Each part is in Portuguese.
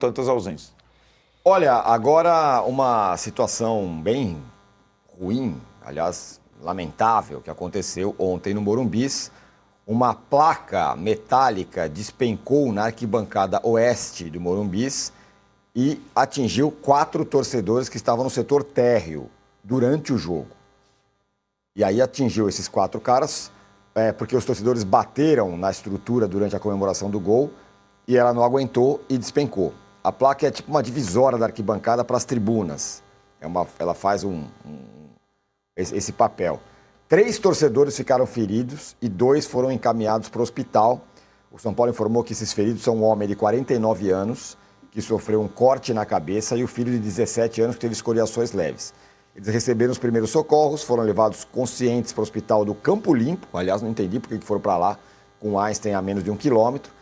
tantas ausências. Olha, agora uma situação bem ruim, aliás, lamentável, que aconteceu ontem no Morumbis. Uma placa metálica despencou na arquibancada oeste do Morumbis e atingiu 4 torcedores que estavam no setor térreo durante o jogo. E aí atingiu esses 4 caras porque os torcedores bateram na estrutura durante a comemoração do gol e ela não aguentou e despencou. A placa é tipo uma divisória da arquibancada para as tribunas. Ela faz esse papel. 3 torcedores ficaram feridos e 2 foram encaminhados para o hospital. O São Paulo informou que esses feridos são um homem de 49 anos, que sofreu um corte na cabeça, e o filho de 17 anos, que teve escoriações leves. Eles receberam os primeiros socorros, foram levados conscientes para o hospital do Campo Limpo. Aliás, não entendi porque foram para lá, com Einstein a menos de 1 quilômetro.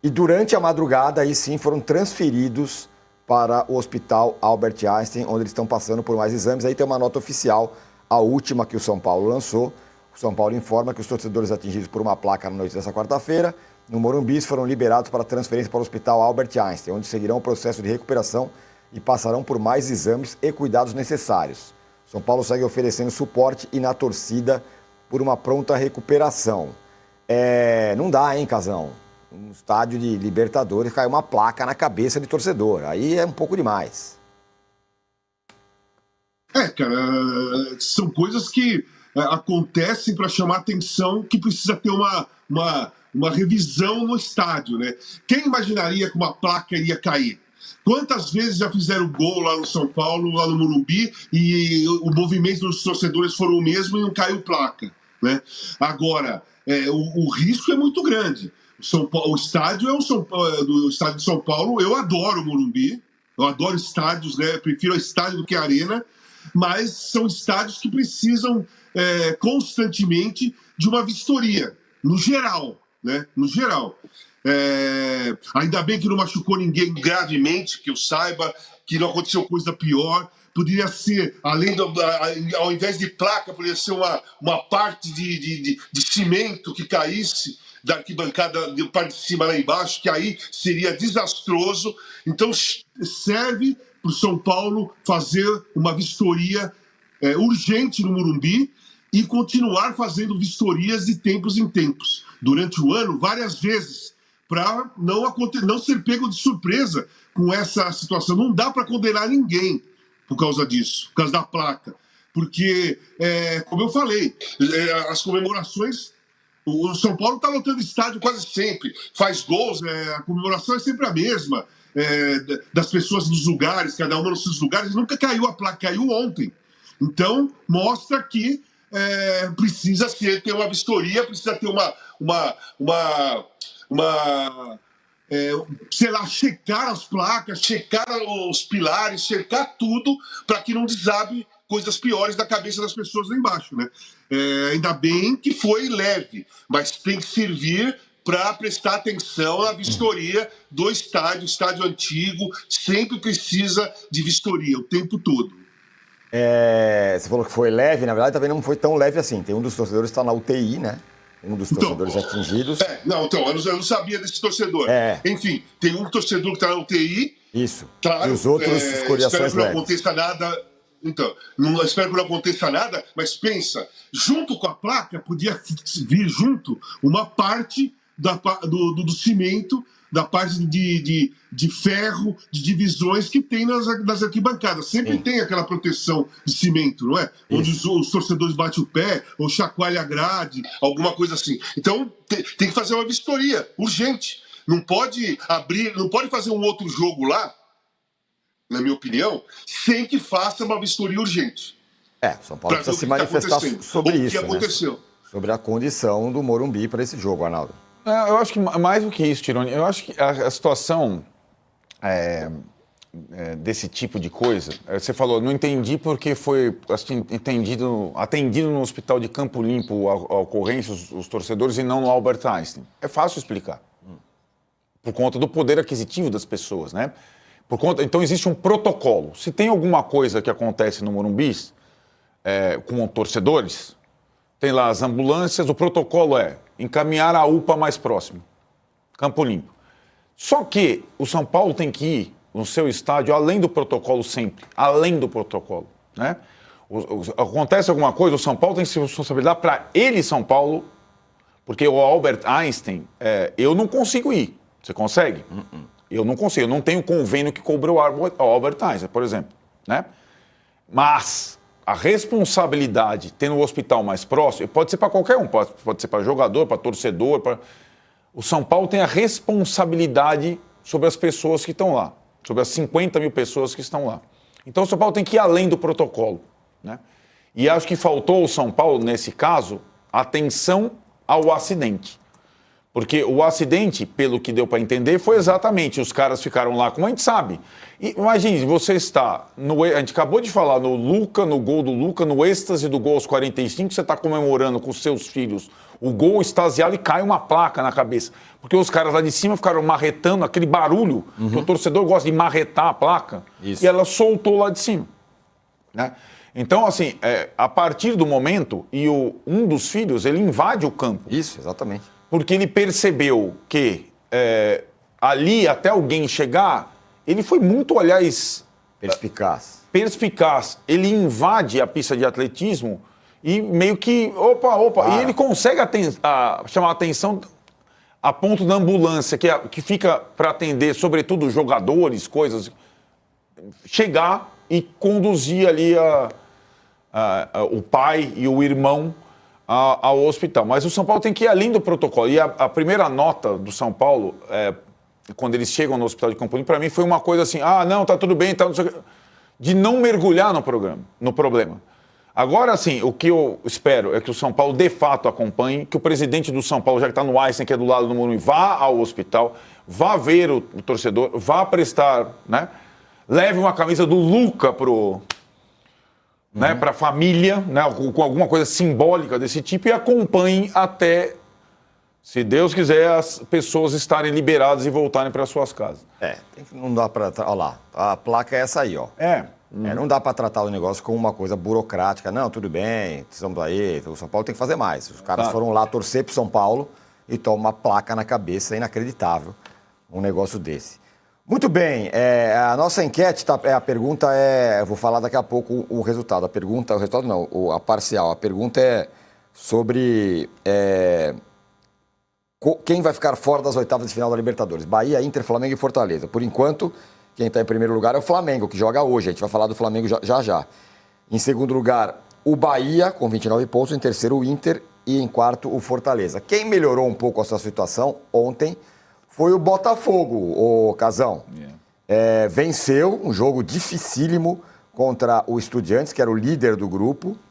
E durante a madrugada, aí sim, foram transferidos para o hospital Albert Einstein, onde eles estão passando por mais exames. Aí tem uma nota oficial, a última que o São Paulo lançou. O São Paulo informa que os torcedores atingidos por uma placa na noite dessa quarta-feira, no Morumbi, foram liberados para transferência para o hospital Albert Einstein, onde seguirão o processo de recuperação e passarão por mais exames e cuidados necessários. São Paulo segue oferecendo suporte e na torcida por uma pronta recuperação. Não dá, hein, Casão? Um estádio de Libertadores caiu uma placa na cabeça de torcedor. Aí é um pouco demais. Cara, são coisas que acontecem para chamar atenção, que precisa ter uma revisão no estádio, né? Quem imaginaria que uma placa iria cair? Quantas vezes já fizeram gol lá no São Paulo, lá no Morumbi, e o movimento dos torcedores foram o mesmo e não caiu placa, né? Agora, o risco é muito grande. O estádio do estádio de São Paulo. Eu adoro o Morumbi, eu adoro estádios, né? Eu prefiro o estádio do que a arena, mas são estádios que precisam constantemente de uma vistoria, no geral, né? No geral. Ainda bem que não machucou ninguém gravemente, que eu saiba, que não aconteceu coisa pior. Poderia ser, ao invés de placa, poderia ser uma parte de cimento que caísse da arquibancada, de parte de cima lá embaixo, que aí seria desastroso. Então serve para o São Paulo fazer uma vistoria urgente no Morumbi e continuar fazendo vistorias de tempos em tempos, durante o ano, várias vezes, para não ser pego de surpresa com essa situação. Não dá para condenar ninguém por causa disso, por causa da placa. Porque, como eu falei, as comemorações... O São Paulo está lotando estádio quase sempre, faz gols, a comemoração é sempre a mesma, das pessoas nos lugares, cada uma nos seus lugares. Nunca caiu a placa, caiu ontem. Então, mostra que precisa ter uma vistoria, precisa ter sei lá, checar as placas, checar os pilares, checar tudo para que não desabe coisas piores da cabeça das pessoas lá embaixo, né? Ainda bem que foi leve, mas tem que servir para prestar atenção na vistoria do estádio antigo, sempre precisa de vistoria o tempo todo. Você falou que foi leve, na verdade também não foi tão leve assim. Tem um dos torcedores que está na UTI, né? Um dos torcedores atingidos. Eu não sabia desse torcedor. Enfim, tem um torcedor que está na UTI. Isso. Claro, e os outros escoriações espero que não aconteça nada. Então, espero que não aconteça nada, mas pensa, junto com a placa, podia vir junto uma parte do cimento, da parte de ferro, de divisões que tem nas arquibancadas. Sempre tem aquela proteção de cimento, não é? Onde os torcedores batem o pé, ou chacoalha a grade, alguma coisa assim. Então, tem que fazer uma vistoria urgente. Não pode fazer um outro jogo lá, na minha opinião, sem que faça uma vistoria urgente. O São Paulo precisa se manifestar sobre isso, o que aconteceu. Né? Sobre a condição do Morumbi para esse jogo, Arnaldo. Eu acho que mais do que isso, Tironi, eu acho que a situação desse tipo de coisa, você falou, não entendi porque foi assim, atendido no hospital de Campo Limpo a ocorrência, os torcedores, e não no Albert Einstein. É fácil explicar. Por conta do poder aquisitivo das pessoas, né? Então existe um protocolo. Se tem alguma coisa que acontece no Morumbi com torcedores, tem lá as ambulâncias, o protocolo é encaminhar a UPA mais próximo, Campo Limpo. Só que o São Paulo tem que ir no seu estádio além do protocolo sempre, além do protocolo, né? Acontece alguma coisa, o São Paulo tem responsabilidade para ele, São Paulo, porque o Albert Einstein, eu não consigo ir. Você consegue? Eu não consigo, eu não tenho convênio que cobre o Albert Einstein, por exemplo, né? Mas a responsabilidade, tendo o hospital mais próximo, pode ser para qualquer um, pode ser para jogador, para torcedor, O São Paulo tem a responsabilidade sobre as pessoas que estão lá, sobre as 50 mil pessoas que estão lá. Então o São Paulo tem que ir além do protocolo, né? E acho que faltou ao São Paulo, nesse caso, atenção ao acidente. Porque o acidente, pelo que deu para entender, foi exatamente, os caras ficaram lá, como a gente sabe. E, imagine, você está, a gente acabou de falar no gol do Luca, no êxtase do gol aos 45, você está comemorando com seus filhos o gol extasiado e cai uma placa na cabeça. Porque os caras lá de cima ficaram marretando aquele barulho, que o torcedor gosta de marretar a placa, e ela soltou lá de cima, né? Então, assim, a partir do momento, um dos filhos, ele invade o campo. Isso, exatamente. Porque ele percebeu que ali, até alguém chegar, ele foi muito, aliás... Perspicaz. Ele invade a pista de atletismo e meio que... Opa. E ele consegue chamar a atenção a ponto da ambulância, que fica para atender, sobretudo, jogadores, coisas... Chegar e conduzir ali o pai e o irmão ao hospital. Mas o São Paulo tem que ir além do protocolo. E a primeira nota do São Paulo, quando eles chegam no hospital de Campo Limpo, para mim foi uma coisa assim, não, tá tudo bem, tá, não sei o quê, de não mergulhar no problema. Agora, assim, o que eu espero é que o São Paulo, de fato, acompanhe, que o presidente do São Paulo, já que está no Einstein, que é do lado do Morumbi, vá ao hospital, vá ver o torcedor, vá prestar, né? Leve uma camisa do Luca para a família, né, com alguma coisa simbólica desse tipo, e acompanhe até, se Deus quiser, as pessoas estarem liberadas e voltarem para suas casas. Não dá para... Olha lá, a placa é essa aí, ó. Não dá para tratar o negócio como uma coisa burocrática. Não, tudo bem, estamos aí, o São Paulo tem que fazer mais. Os caras foram lá torcer pro São Paulo e tomam uma placa na cabeça, inacreditável, um negócio desse. Muito bem, a nossa enquete, a pergunta eu vou falar daqui a pouco o resultado. A parcial. A pergunta é sobre quem vai ficar fora das oitavas de final da Libertadores. Bahia, Inter, Flamengo e Fortaleza. Por enquanto, quem está em primeiro lugar é o Flamengo, que joga hoje. A gente vai falar do Flamengo já. Em segundo lugar, o Bahia, com 29 pontos. Em terceiro, o Inter. E em quarto, o Fortaleza. Quem melhorou um pouco essa situação ontem foi o Botafogo, o Casão. Venceu um jogo dificílimo contra o Estudiantes, que era o líder do grupo,